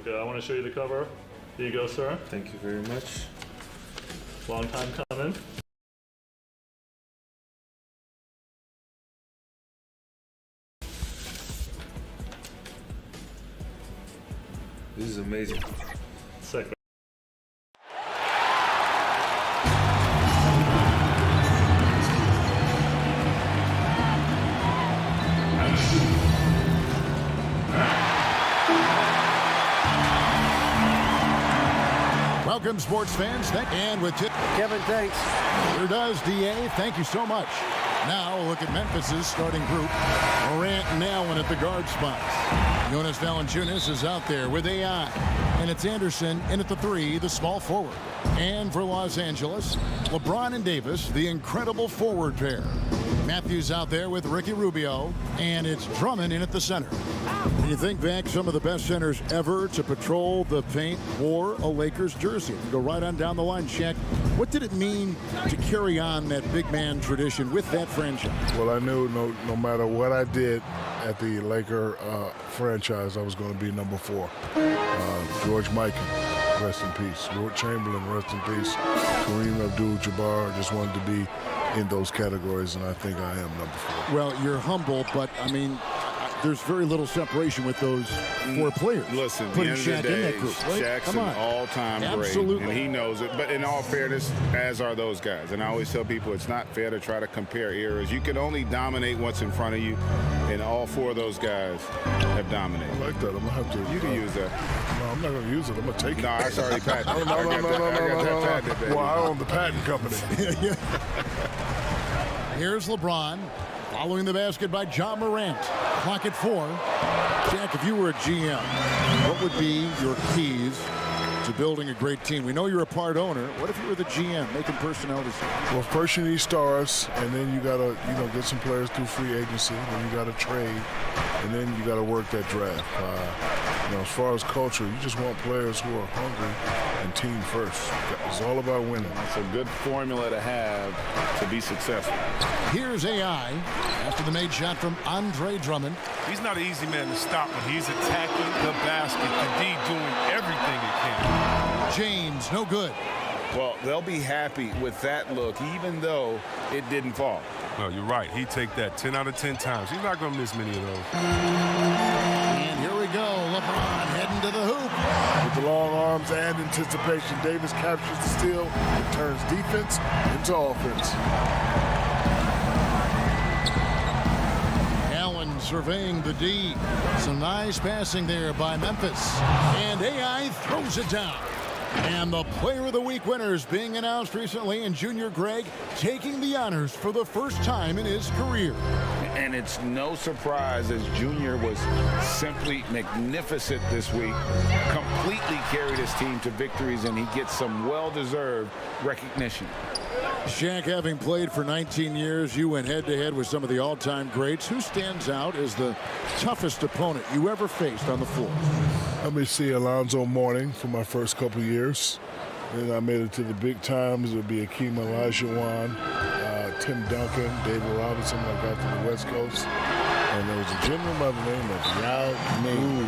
Okay, I want to show you the cover. Here you go, sir. Thank you very much. Long time coming. This is amazing. Sick. Welcome, sports fans. And with Kevin, thanks. Here does DA. Thank you so much. Now we'll look at Memphis's starting group. Morant and Allen at the guard spots. Jonas Valanciunas is out there with AI. And it's Anderson in at the 3, the small forward. And for Los Angeles, LeBron and Davis, the incredible forward pair. Matthews out there with Ricky Rubio. And it's Drummond in at the center. When you think back, some of the best centers ever to patrol the paint wore a Lakers jersey. Go right on down the line, Shaq. What did it mean to carry on that big man tradition with that franchise? Well, I knew no matter what I did at the Laker franchise, I was going to be number 4. George Mikan, rest in peace. Wilt Chamberlain, rest in peace. Kareem Abdul-Jabbar, just wanted to be in those categories, and I think I am number 4. Well, you're humble, but, I mean, there's very little separation with those 4 players. Listen, putting at the end Shaq of the in day, that group, right? Shaq's Come an on. all-time great, Absolutely. and he knows it. But in all fairness, as are those guys. And I always tell people it's not fair to try to compare eras. You can only dominate what's in front of you, and all 4 of those guys have dominated. I like that. I'm going to have to. You can use that. No, I'm not going to use it. I'm going to take it. No, I already patented. No. Well, I own the patent company. Here's LeBron. Following the basket by John Morant. Clock at 4. Jack, if you were a GM, what would be your keys to building a great team? We know you're a part owner. What if you were the GM making personnel decisions? Well, first you need stars, and then you got to get some players through free agency. Then you got to trade, and then you got to work that draft. As far as culture, you just want players who are hungry and team first. It's all about winning. It's a good formula to have to be successful. Here's AI after the made shot from Andre Drummond. He's not an easy man to stop when he's attacking the basket, indeed doing everything he can. James, no good. Well, they'll be happy with that look, even though it didn't fall. No, you're right. He'd take that 10 out of 10 times. He's not going to miss many of those. And here we go. LeBron heading to the hoop. With the long arms and anticipation, Davis captures the steal and turns defense into offense. Allen surveying the D. Some nice passing there by Memphis. And AI throws it down. And the Player of the Week winners being announced recently, and Junior Greg taking the honors for the first time in his career. And it's no surprise as Junior was simply magnificent this week, completely carried his team to victories, and he gets some well-deserved recognition. Shaq, having played for 19 years, you went head-to-head with some of the all-time greats. Who stands out as the toughest opponent you ever faced on the floor? Let me see Alonzo Mourning for my first couple years. Then I made it to the big times. It would be Akeem Olajuwon, Tim Duncan, David Robinson. I got to the West Coast. And there was a gentleman by the name of Yao Ming.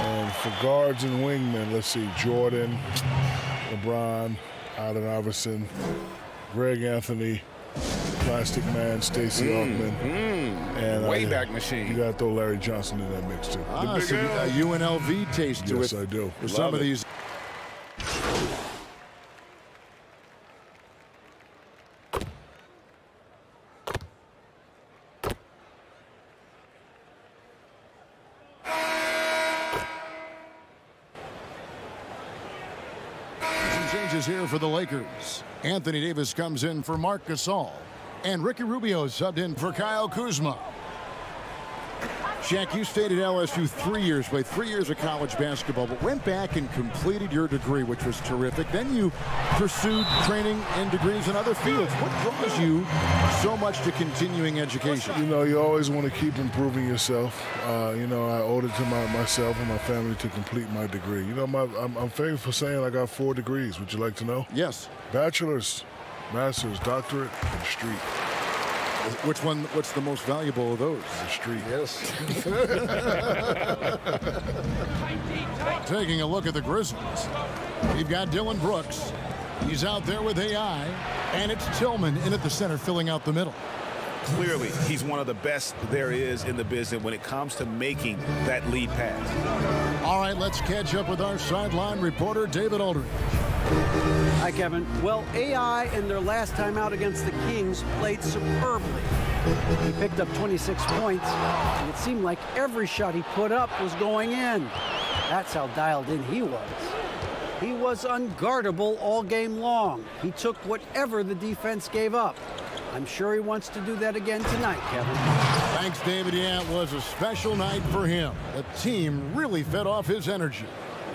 And for guards and wingmen, let's see, Jordan, LeBron, Allen Iverson, Greg Anthony, Plastic Man, Stacey Altman, and Wayback Machine. You got to throw Larry Johnson in that mix too. So a UNLV taste to it. Yes, I do. For some of these. Some changes here for the Lakers. Anthony Davis comes in for Marc Gasol. And Ricky Rubio subbed in for Kyle Kuzma. Shaq, you stayed at LSU 3 years, played 3 years of college basketball, but went back and completed your degree, which was terrific. Then you pursued training and degrees in other fields. What draws you so much to continuing education? You always want to keep improving yourself. I owed it to myself and my family to complete my degree. I'm famous for saying I got 4 degrees. Would you like to know? Yes. Bachelor's, master's, doctorate, and street. What's the most valuable of those? The street. Yes. Taking a look at the Grizzlies. You've got Dylan Brooks. He's out there with AI. And it's Tillman in at the center filling out the middle. Clearly, he's one of the best there is in the business when it comes to making that lead pass. All right, let's catch up with our sideline reporter, David Aldridge. Hi, Kevin. Well, AI in their last time out against the Kings played superbly. He picked up 26 points, and it seemed like every shot he put up was going in. That's how dialed in he was. He was unguardable all game long. He took whatever the defense gave up. I'm sure he wants to do that again tonight, Kevin. Thanks, David. Yeah, it was a special night for him. The team really fed off his energy.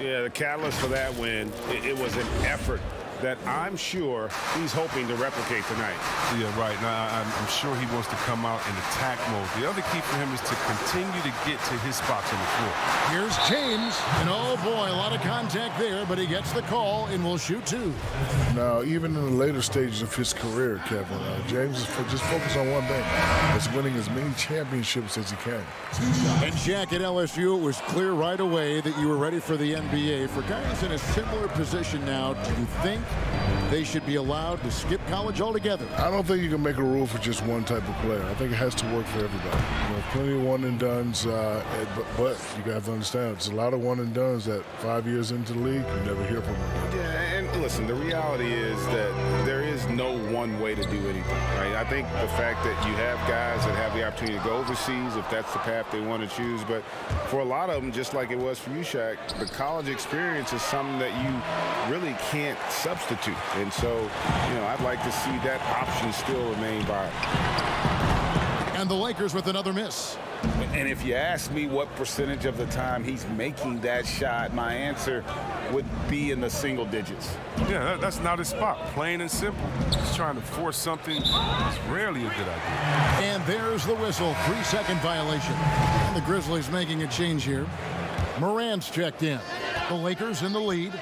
Yeah, the catalyst for that win, it was an effort that I'm sure he's hoping to replicate tonight. Yeah, right. Now, I'm sure he wants to come out in attack mode. The other key for him is to continue to get to his spots on the floor. Here's James, and oh boy, a lot of contact there, but he gets the call and will shoot two. Now, even in the later stages of his career, Kevin, James is just focused on one thing. It's winning as many championships as he can. And Shaq at LSU, it was clear right away that you were ready for the NBA. For guys in a similar position now, do you think they should be allowed to skip college altogether? I don't think you can make a rule for just one type of player. I think it has to work for everybody. You know, plenty of one and dones, but you got to understand, there's a lot of one and dones that 5 years into the league, you never hear from them. Yeah, and listen, the reality is that there is no one way to do anything, right? I think the fact that you have guys that have the opportunity to go overseas, if that's the path they want to choose, but for a lot of them, just like it was for you, Shaq, the college experience is something that you really can't substitute. And so, you know, I'd like to see that option still remain viable. And the Lakers with another miss. And if you ask me what percentage of the time he's making that shot, my answer would be in the single digits. Yeah, that's not his spot. Plain and simple. He's trying to force something. It's rarely a good idea. And there's the whistle. 3-second violation. And the Grizzlies making a change here. Morant's checked in. The Lakers in the lead.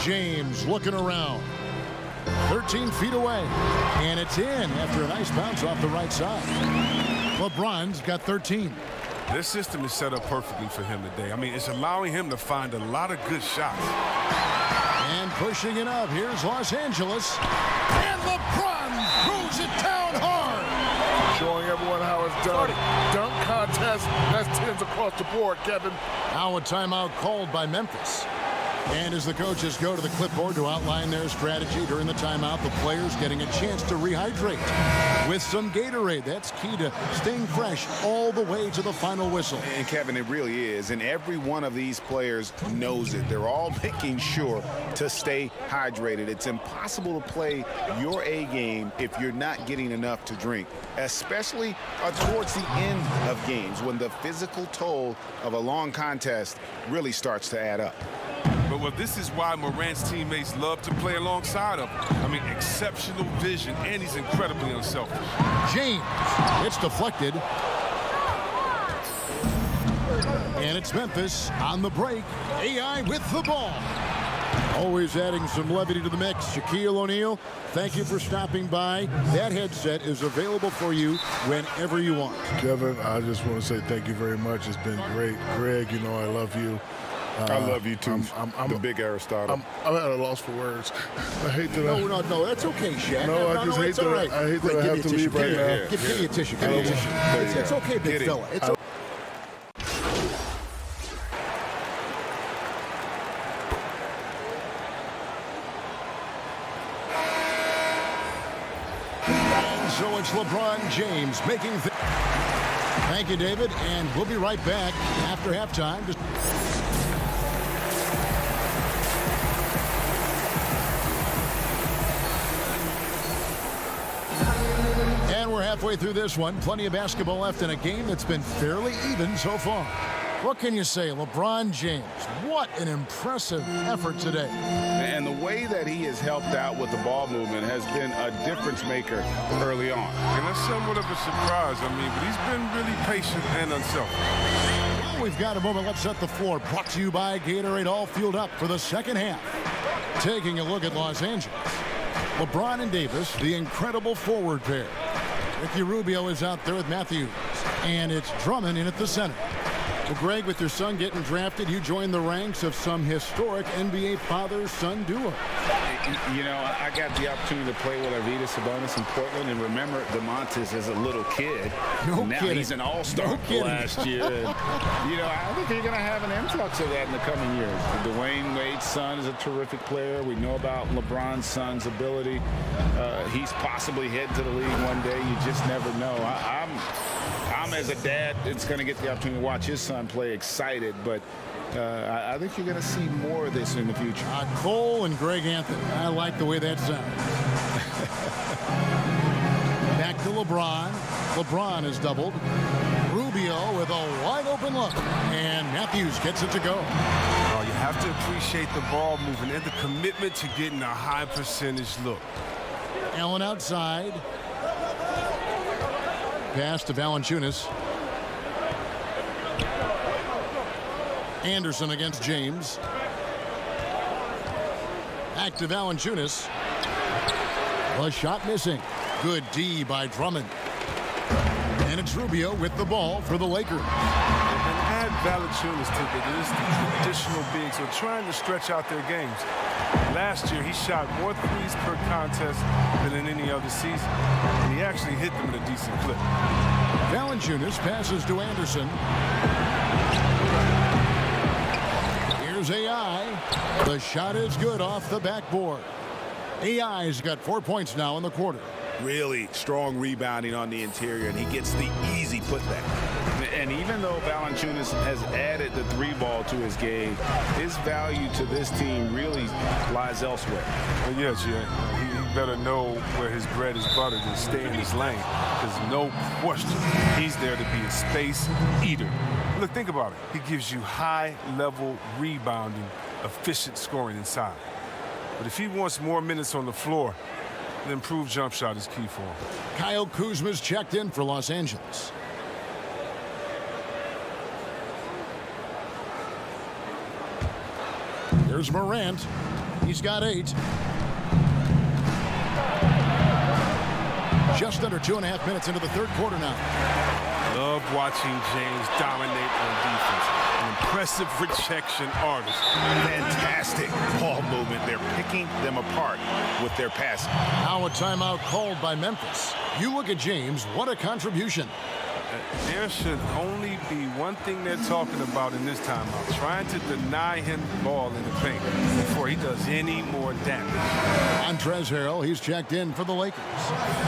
James looking around. 13 feet away. And it's in after a nice bounce off the right side. LeBron's got 13. This system is set up perfectly for him today. I mean, it's allowing him to find a lot of good shots. And pushing it up. Here's Los Angeles. And LeBron throws it down hard. Showing everyone how it's done. Dunk contest. That's 10s across the board, Kevin. Now a timeout called by Memphis. And as the coaches go to the clipboard to outline their strategy during the timeout, the players getting a chance to rehydrate with some Gatorade. That's key to staying fresh all the way to the final whistle. And Kevin, it really is. And every one of these players knows it. They're all making sure to stay hydrated. It's impossible to play your A game if you're not getting enough to drink, especially towards the end of games when the physical toll of a long contest really starts to add up. But this is why Morant's teammates love to play alongside him. I mean, exceptional vision, and he's incredibly unselfish. James, it's deflected. And it's Memphis on the break. AI with the ball. Always adding some levity to the mix. Shaquille O'Neal, thank you for stopping by. That headset is available for you whenever you want. Kevin, I just want to say thank you very much. It's been great. Greg, you know I love you. I love you too. I'm the big Aristotle. I'm at a loss for words. I hate that. No, that's okay, Shaq. No, I just hate that. Right. I hate that I have to leave right now. Give me a tissue. Give me a tissue. It's okay, big fella. It's okay. So it's LeBron James making. Thank you, David, and we'll be right back after halftime. And we're halfway through this one. Plenty of basketball left in a game that's been fairly even so far. What can you say? LeBron James, what an impressive effort today. And the way that he has helped out with the ball movement has been a difference maker early on. And that's somewhat of a surprise, but he's been really patient and unselfish. We've got a moment. Let's set the floor. Brought to you by Gatorade, all fueled up for the second half. Taking a look at Los Angeles. LeBron and Davis, the incredible forward pair. Ricky Rubio is out there with Matthews. And it's Drummond in at the center. Well, Greg, with your son getting drafted, you joined the ranks of some historic NBA father-son duo. You know, I got the opportunity to play with Arvydas Sabonis in Portland, and remember DeMontis as a little kid. No now kidding. He's an all-star last year. And, you know, I think you're going to have an influx of that in the coming years. Dwayne Wade's son is a terrific player. We know about LeBron's son's ability. He's possibly heading to the league one day. You just never know. I'm as a dad, it's going to get the opportunity to watch his son play excited, but I think you're going to see more of this in the future. Cole and Greg Anthony. I like the way that sounds. Back to LeBron. LeBron is doubled. Rubio with a wide open look. And Matthews gets it to go. Oh, you have to appreciate the ball movement and the commitment to getting a high percentage look. Allen outside. Pass to Valanciunas. Anderson against James. Back to Valanciunas. A shot missing. Good D by Drummond. And it's Rubio with the ball for the Lakers. And add Valanciunas to the traditional bigs who are trying to stretch out their games. Last year, he shot more threes per contest than in any other season, and he actually hit them at a decent clip. Valanciunas passes to Anderson. Here's AI. The shot is good off the backboard. AI's got 4 points now in the quarter. Really strong rebounding on the interior, and he gets the easy putback. And even though Valanciunas has added the three ball to his game, his value to this team really lies elsewhere. Well, yes, he better know where his bread is buttered and stay in his lane. There's no question he's there to be a space eater. Look, think about it. He gives you high-level rebounding, efficient scoring inside. But if he wants more minutes on the floor, an improved jump shot is key for him. Kyle Kuzma's checked in for Los Angeles. There's Morant. He's got 8. Just under 2.5 minutes into the third quarter now. Love watching James dominate on defense. An impressive rejection artist. Fantastic ball movement. They're picking them apart with their passing. Now a timeout called by Memphis. You look at James, what a contribution. There should only be one thing they're talking about in this timeout, trying to deny him the ball in the paint before he does any more damage. Montrezl Harrell, he's checked in for the Lakers.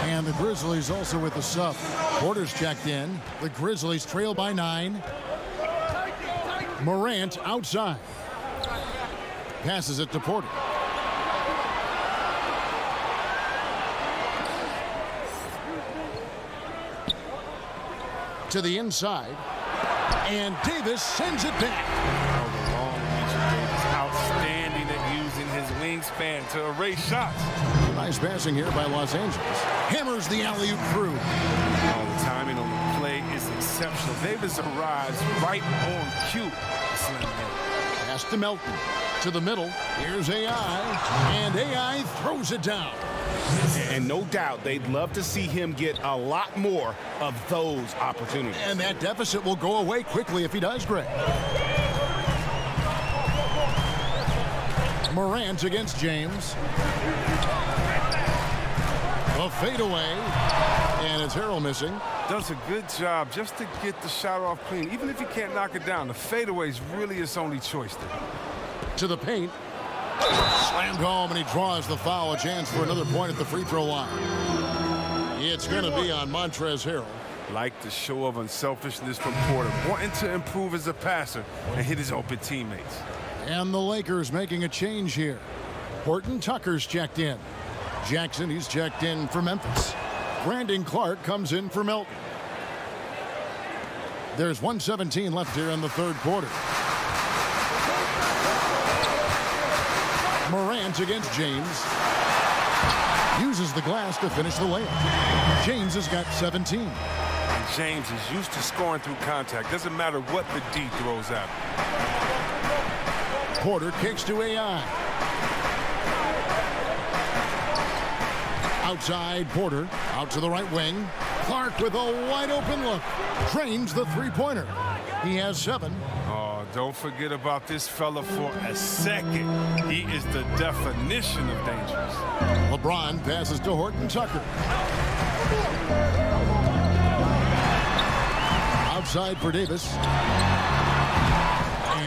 And the Grizzlies also with the sub. Porter's checked in. The Grizzlies trail by 9. Morant outside. Passes it to Porter. To the inside. And Davis sends it back. Oh, the long reach of Davis. Outstanding at using his wingspan to erase shots. Nice passing here by Los Angeles. Hammers the alley-oop through. Oh, the timing on the play is exceptional. Davis arrives right on cue. Pass to Melton. To the middle. Here's AI. And AI throws it down. And no doubt they'd love to see him get a lot more of those opportunities. And that deficit will go away quickly if he does, Greg. Morant against James. A fadeaway. And it's Harrell missing. Does a good job just to get the shot off clean. Even if you can't knock it down, the fadeaway is really his only choice there. To the paint. Slammed home, and he draws the foul. A chance for another point at the free throw line. It's going to be on Montrezl Harrell. Like the show of unselfishness from Porter, wanting to improve as a passer and hit his open teammates. And the Lakers making a change here. Horton Tucker's checked in. Jackson, he's checked in for Memphis. Brandon Clark comes in for Melton. There's 1:17 left here in the third quarter. Morant against James. Uses the glass to finish the layup. James has got 17. And James is used to scoring through contact. Doesn't matter what the D throws at him. Porter kicks to AI. Outside, Porter. Out to the right wing. Clark with a wide open look. Drains the three-pointer. He has 7. Oh, don't forget about this fella for a second. He is the definition of dangerous. LeBron passes to Horton Tucker. Outside for Davis.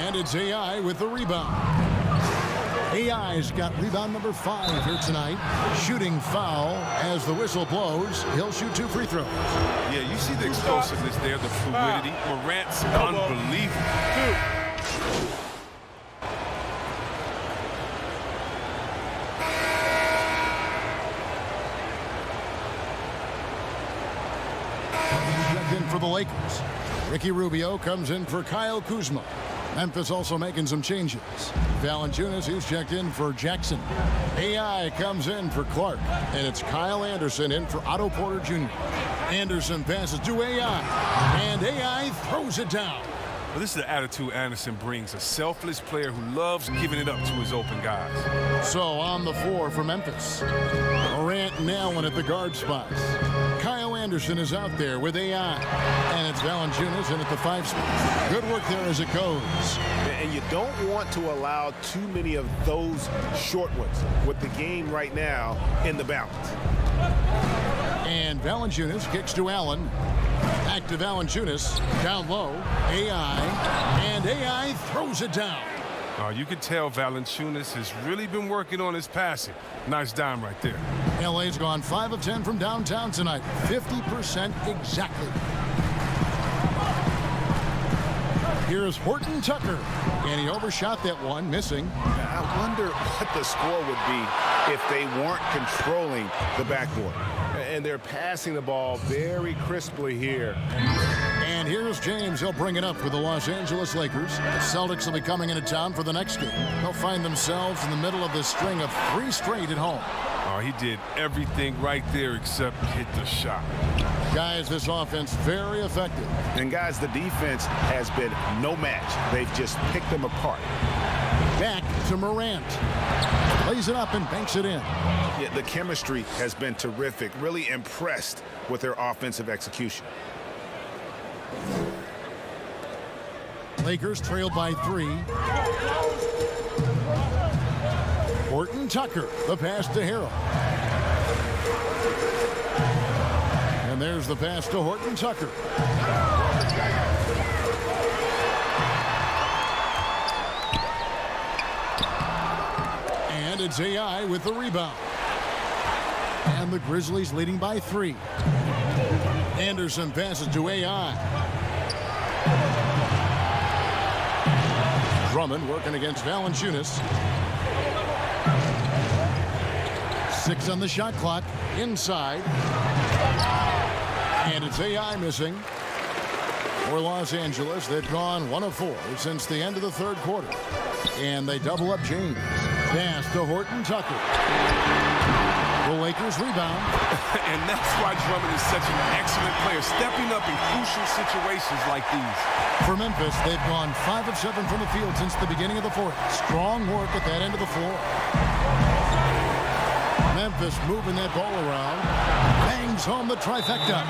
And it's AI with the rebound. AI's got rebound number 5 here tonight. Shooting foul as the whistle blows. He'll shoot 2 free throws. Yeah, you see the explosiveness there, the fluidity. Morant's unbelievable. Checked in for the Lakers. Ricky Rubio comes in for Kyle Kuzma. Memphis also making some changes. Valanciunas, who's checked in for Jackson. AI comes in for Clark. And it's Kyle Anderson in for Otto Porter Jr. Anderson passes to AI. And AI throws it down. Well, this is the attitude Anderson brings. A selfless player who loves giving it up to his open guys. So on the floor for Memphis. Morant and Allen at the guard spots. Kyle Anderson is out there with AI. And it's Valanciunas in at the 5 spot. Good work there as it goes. And you don't want to allow too many of those short ones with the game right now in the balance. And Valanciunas kicks to Allen. Back to Valanciunas. Down low. AI. And AI throws it down. You can tell Valanciunas has really been working on his passing. Nice dime right there. LA's gone 5 of 10 from downtown tonight. 50% exactly. Here's Horton Tucker. And he overshot that one, missing. I wonder what the score would be if they weren't controlling the backboard. And they're passing the ball very crisply here. And here's James. He'll bring it up for the Los Angeles Lakers. The Celtics will be coming into town for the next game. They'll find themselves in the middle of this string of 3 straight at home. He did everything right there except hit the shot. Guys, this offense very effective. And guys, the defense has been no match. They've just picked them apart. Back to Morant. Lays it up and banks it in. Yeah, the chemistry has been terrific. Really impressed with their offensive execution. Lakers trailed by 3. Horton Tucker, the pass to Harrell. And there's the pass to Horton Tucker. And it's AI with the rebound. And the Grizzlies leading by 3. Anderson passes to AI. Drummond working against Valanciunas. 6 on the shot clock. Inside. And it's AI missing. For Los Angeles, they've gone 1 of 4 since the end of the 3rd quarter. And they double up James. Pass to Horton Tucker. The Lakers rebound. And that's why Drummond is such an excellent player, stepping up in crucial situations like these. For Memphis, they've gone 5 of 7 from the field since the beginning of the 4th. Strong work at that end of the floor. Memphis moving that ball around. Bangs home the trifecta.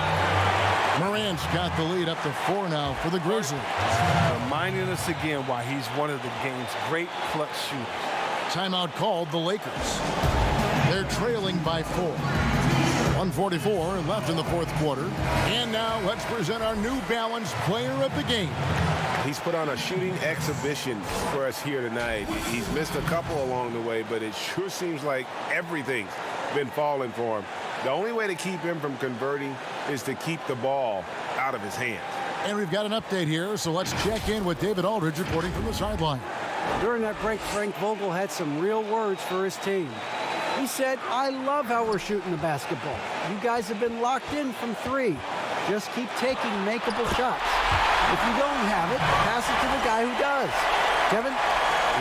Morant's got the lead up to 4 now for the Grizzlies. Reminding us again why he's one of the game's great clutch shooters. Timeout called the Lakers. They're trailing by 4. 1:44 left in the 4th quarter. And now let's present our New Balance player of the game. He's put on a shooting exhibition for us here tonight. He's missed a couple along the way, but it sure seems like everything's been falling for him. The only way to keep him from converting is to keep the ball out of his hands. And we've got an update here, so let's check in with David Aldridge reporting from the sideline. During that break, Frank Vogel had some real words for his team. He said, "I love how we're shooting the basketball. You guys have been locked in from 3. Just keep taking makeable shots. If you don't have it, pass it to the guy who does." Kevin?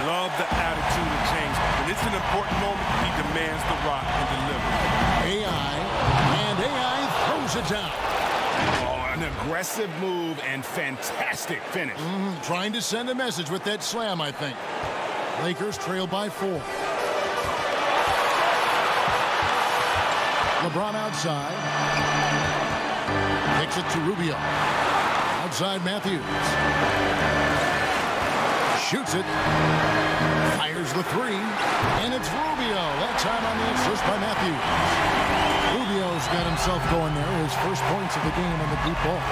Love the attitude of James. When it's an important moment, he demands the rock and delivers. AI throws it down. Oh, an aggressive move and fantastic finish. Trying to send a message with that slam, I think. Lakers trail by 4. LeBron outside. Kicks it to Rubio. Outside Matthews. Shoots it. Fires the three. And it's Rubio. That time on the assist by Matthews. Rubio's got himself going there. His first points of the game on the deep ball.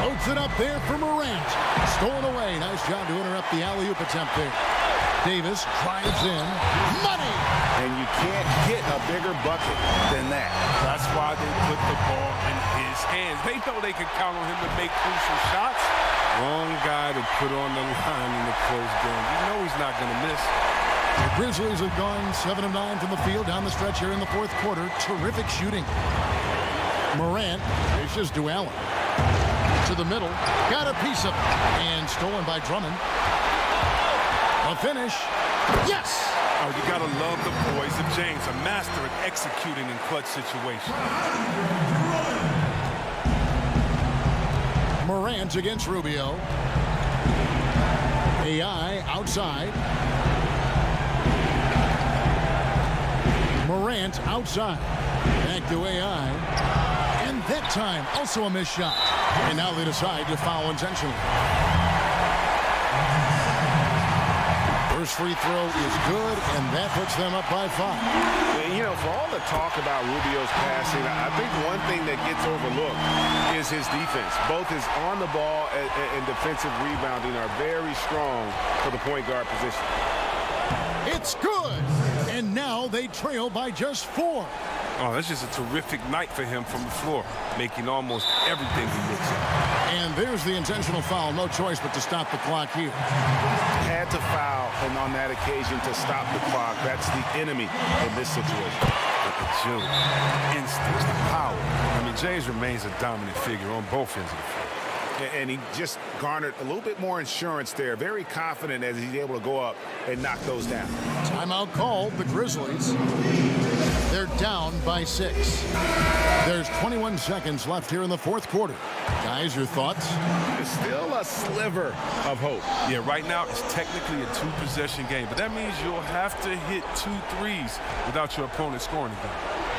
Loads it up there for Morant. Stolen away. Nice job to interrupt the alley-oop attempt there. Davis drives in. Money! And you can't get a bigger bucket than that. That's why they put the ball in his hands. They know they can count on him to make crucial shots. Wrong guy to put on the line in the close game. You know he's not going to miss. The Grizzlies have gone 7 of 9 from the field down the stretch here in the fourth quarter. Terrific shooting. Morant dishes to Allen. To the middle. Got a piece of it. And stolen by Drummond. A finish. Yes! Oh, you got to love the boys of James, a master at executing in clutch situations. Morant against Rubio. AI outside. Morant outside. Back to AI. And that time, also a missed shot. And now they decide to foul intentionally. First free throw is good, and that puts them up by 5. You know, for all the talk about Rubio's passing, I think one thing that gets overlooked is his defense. Both his on the ball and defensive rebounding are very strong for the point guard position. It's good! And now they trail by just 4. Oh, that's just a terrific night for him from the floor, making almost everything he looks at. And there's the intentional foul. No choice but to stop the clock here. Had to foul, and on that occasion to stop the clock. That's the enemy in this situation. The agility, instincts, the power. I mean, James remains a dominant figure on both ends of the floor. And he just garnered a little bit more insurance there. Very confident as he's able to go up and knock those down. Timeout called. The Grizzlies. They're down by 6. There's 21 seconds left here in the fourth quarter. Guys, your thoughts? There's still a sliver of hope. Yeah, right now it's technically a 2-possession game, but that means you'll have to hit 2 threes without your opponent scoring again.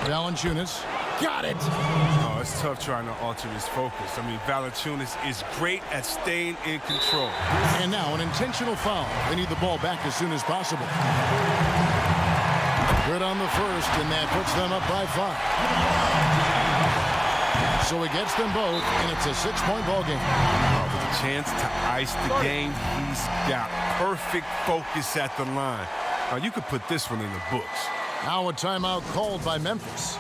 Valanciunas. Got it! Oh, it's tough trying to alter his focus. I mean, Valanciunas is great at staying in control. And now an intentional foul. They need the ball back as soon as possible. Good on the first, and that puts them up by 5. So he gets them both, and it's a 6-point ball game. Oh, with a chance to ice the game, he's got perfect focus at the line. You could put this one in the books. Now a timeout called by Memphis.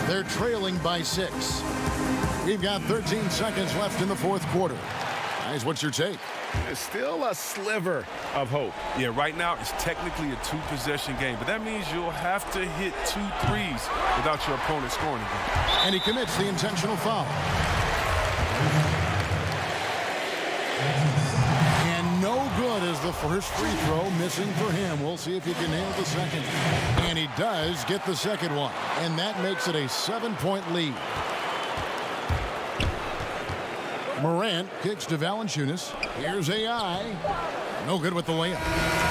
They're trailing by 6. We've got 13 seconds left in the fourth quarter. Guys, what's your take? There's still a sliver of hope. Yeah, right now it's technically a 2-possession game, but that means you'll have to hit 2 threes without your opponent scoring again. And he commits the intentional foul. And no good as the first free throw missing for him. We'll see if he can nail the second. And he does get the second one. And that makes it a 7-point lead. Morant kicks to Valanciunas. Here's AI. No good with the layup.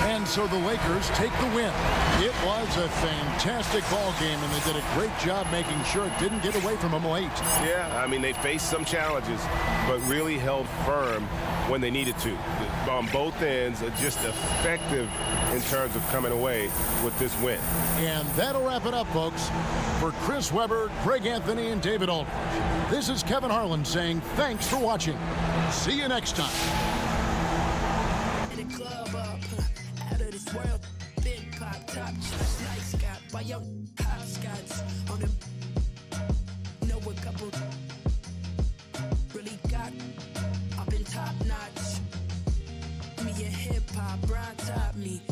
And so the Lakers take the win. It was a fantastic ball game, and they did a great job making sure it didn't get away from them late. Yeah, I mean, they faced some challenges, but really held firm when they needed to. On both ends, just effective in terms of coming away with this win. And that'll wrap it up, folks. For Chris Webber, Greg Anthony, and David Aldridge, this is Kevin Harlan saying thanks for watching. See you next time. Top notch. Me and hip hop, Brian taught me.